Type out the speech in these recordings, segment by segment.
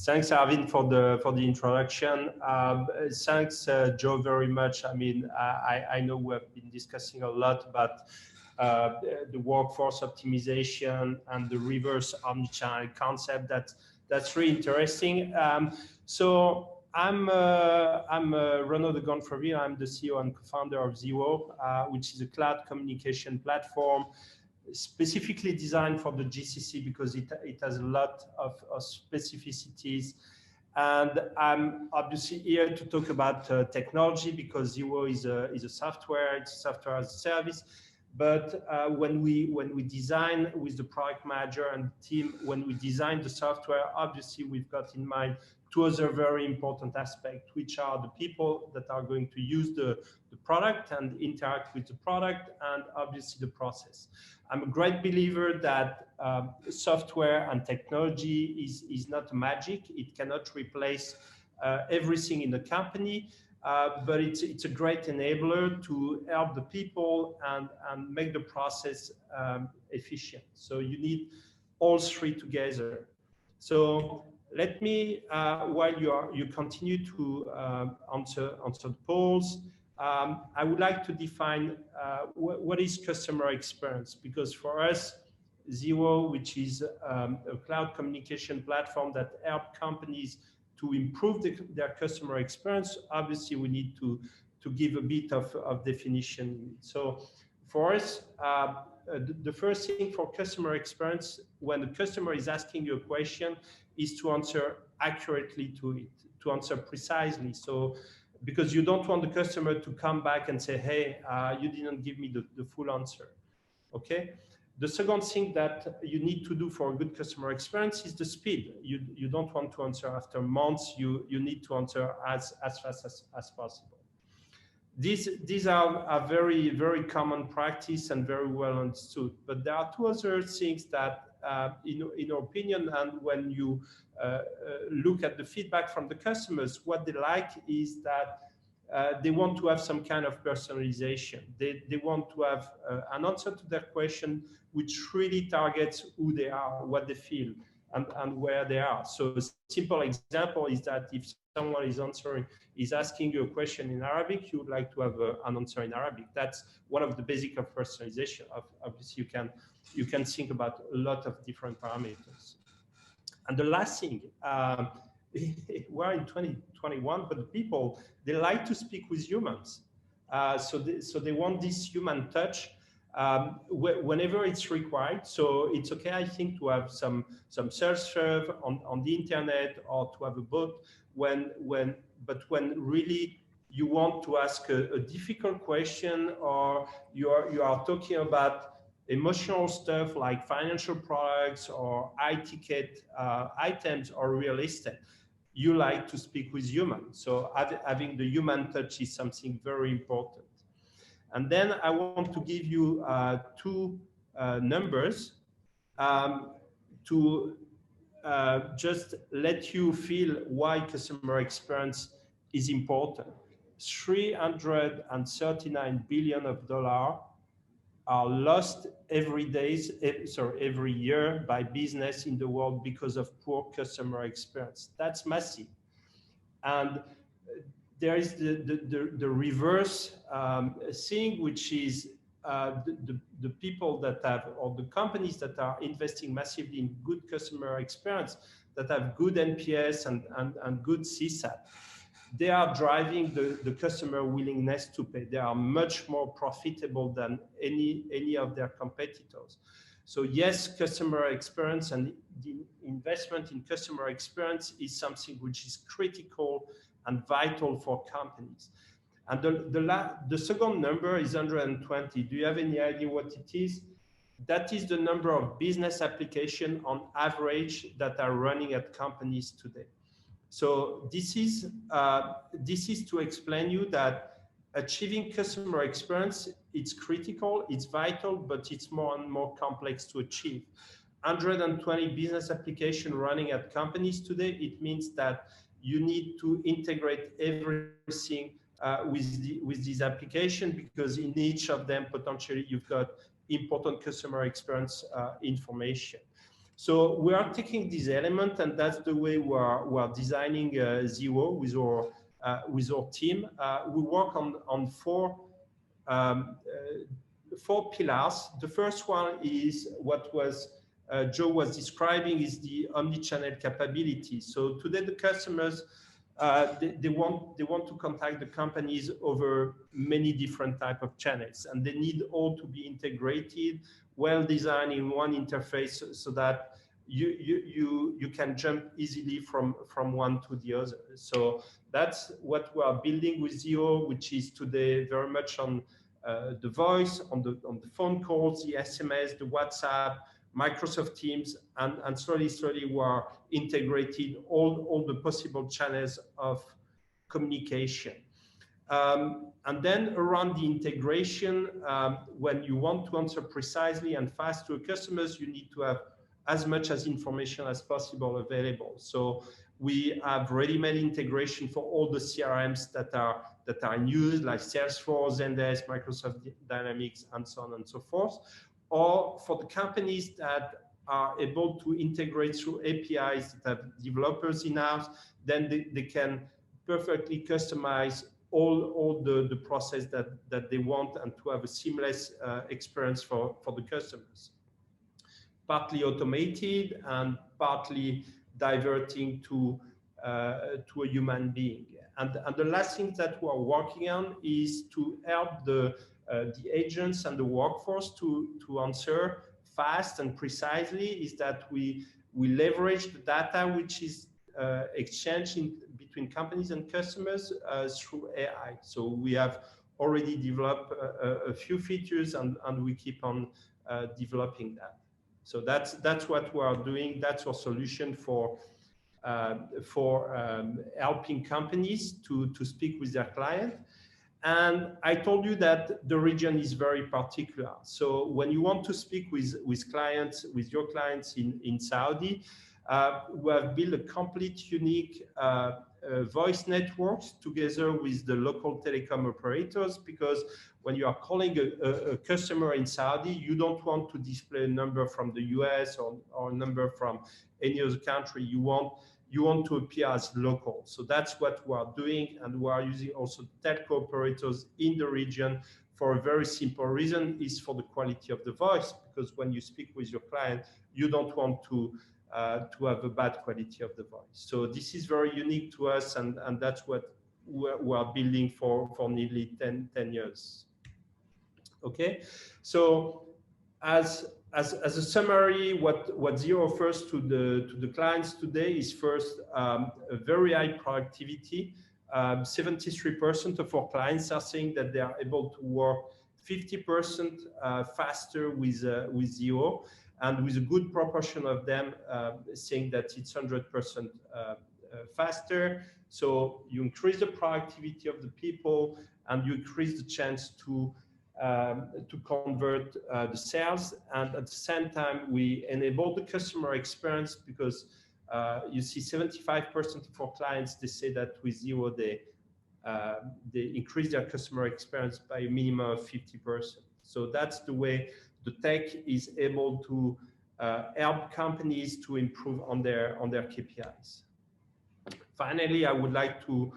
Thanks, Arvin, for the introduction. Thanks, Joe, very much. I mean, I know we have been discussing a lot about the workforce optimization and the reverse omnichannel concept. That's really interesting. So I'm Renaud de Gonfreville. I'm the CEO and co-founder of ZIWO, which is a cloud communication platform specifically designed for the GCC because it has a lot of specificities. And I'm obviously here to talk about technology because ZIWO is a software, it's software as a service. But when we design with the product manager and team, when we design the software, obviously we've got in mind two other very important aspects, which are the people that are going to use the product and interact with the product, and obviously the process. I'm a great believer that software and technology is not magic. It cannot replace everything in the company, but it's a great enabler to help the people and make the process efficient. So you need all three together. So let me, while you continue to answer the polls, I would like to define what is customer experience, because for us, ZIWO, which is a cloud communication platform that helps companies to improve their customer experience, obviously we need to give a bit of definition. So for us, the first thing for customer experience, when the customer is asking you a question, is to answer accurately to it, to answer precisely. So, because you don't want the customer to come back and say, hey, you didn't give me the full answer, okay? The second thing that you need to do for a good customer experience is the speed. You don't want to answer after months, you need to answer as fast as possible. These are very, very common practice and very well understood, but there are two other things that, in our opinion, and when you look at the feedback from the customers, what they like is that they want to have some kind of personalization. They want to have an answer to their question which really targets who they are, what they feel, and where they are. So a simple example is that if someone is asking you a question in Arabic, you would like to have an answer in Arabic. That's one of the basics of personalization. Obviously, you can think about a lot of different parameters. And the last thing, we're in 2021, but the people, they like to speak with humans. So they want this human touch whenever it's required. So it's okay, I think, to have some self-serve on the internet or to have a bot but when really you want to ask a difficult question, or you are talking about emotional stuff like financial products or high-ticket items or real estate, you like to speak with humans. So having the human touch is something very important. And then I want to give you two numbers to just let you feel why customer experience is important. $339 billion are lost every year by business in the world because of poor customer experience. That's massive. And there is the reverse thing, which is the people that have, or the companies that are investing massively in good customer experience, that have good NPS and good CSAT. They are driving the customer willingness to pay. They are much more profitable than any of their competitors. So yes, customer experience and the investment in customer experience is something which is critical and vital for companies. And the second number is 120. Do you have any idea what it is? That is the number of business applications on average that are running at companies today. So this is to explain you that achieving customer experience, it's critical, it's vital, but it's more and more complex to achieve. 120 business applications running at companies today, it means that you need to integrate everything with these applications, because in each of them, potentially, you've got important customer experience information. So we are taking this element, and that's the way we are designing ZIWO with our team. We work on um, four pillars. The first one is what was Joe was describing, is the omnichannel capability. So today the customers they want to contact the companies over many different type of channels, and they need all to be integrated, well designed in one interface, so that you can jump easily from one to the other. So that's what we are building with ZIWO, which is today very much on the voice, on the phone calls, the SMS, the WhatsApp, Microsoft Teams, and slowly we are integrated all the possible channels of communication. And then around the integration, when you want to answer precisely and fast to customers, you need to have as much as information as possible available. So we have ready-made integration for all the CRMs that are in use, like Salesforce, Zendesk, Microsoft Dynamics, and so on and so forth. Or for the companies that are able to integrate through APIs that have developers in-house, then they can perfectly customize all the process that they want, and to have a seamless experience for the customers. Partly automated and partly diverting to a human being. And the last thing that we are working on is to help the agents and the workforce to answer fast and precisely, is that we leverage the data which is exchanged between companies and customers through AI. So we have already developed a few features, and we keep on developing that. So that's what we are doing. That's our solution for helping companies to speak with their client. And I told you that the region is very particular. So when you want to speak with your clients in Saudi, we have built a complete unique voice networks together with the local telecom operators, because when you are calling a customer in Saudi, you don't want to display a number from the US or a number from any other country. You want to appear as local. So that's what we are doing, and we are using also telco operators in the region for a very simple reason, is for the quality of the voice, because when you speak with your client, you don't want to have a bad quality of the voice. So this is very unique to us, and that's what we are building for nearly 10 years. Okay, so as a summary, what ZIWO offers to the clients today is first a very high productivity. 73% of our clients are saying that they are able to work 50% faster with ZIWO, and with a good proportion of them saying that it's 100% faster. So you increase the productivity of the people, and you increase the chance to convert the sales, and at the same time we enable the customer experience, because you see 75% of our clients, they say that with ZIWO they increase their customer experience by a minimum of 50%. So that's the way the tech is able to help companies to improve on their KPIs. Finally, I would like to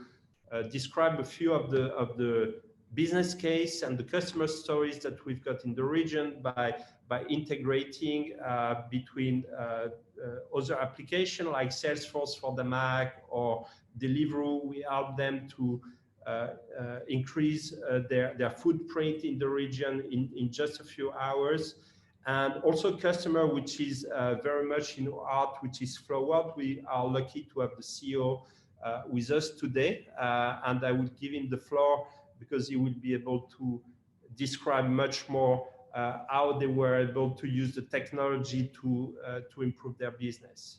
describe a few of the business case and the customer stories that we've got in the region by integrating between other applications like Salesforce for the Mac or Deliveroo. We help them to increase their footprint in the region in just a few hours. And also customer, which is very much in our heart, which is Flowworld. We are lucky to have the CEO with us today, and I will give him the floor, because he will be able to describe much more how they were able to use the technology to improve their business.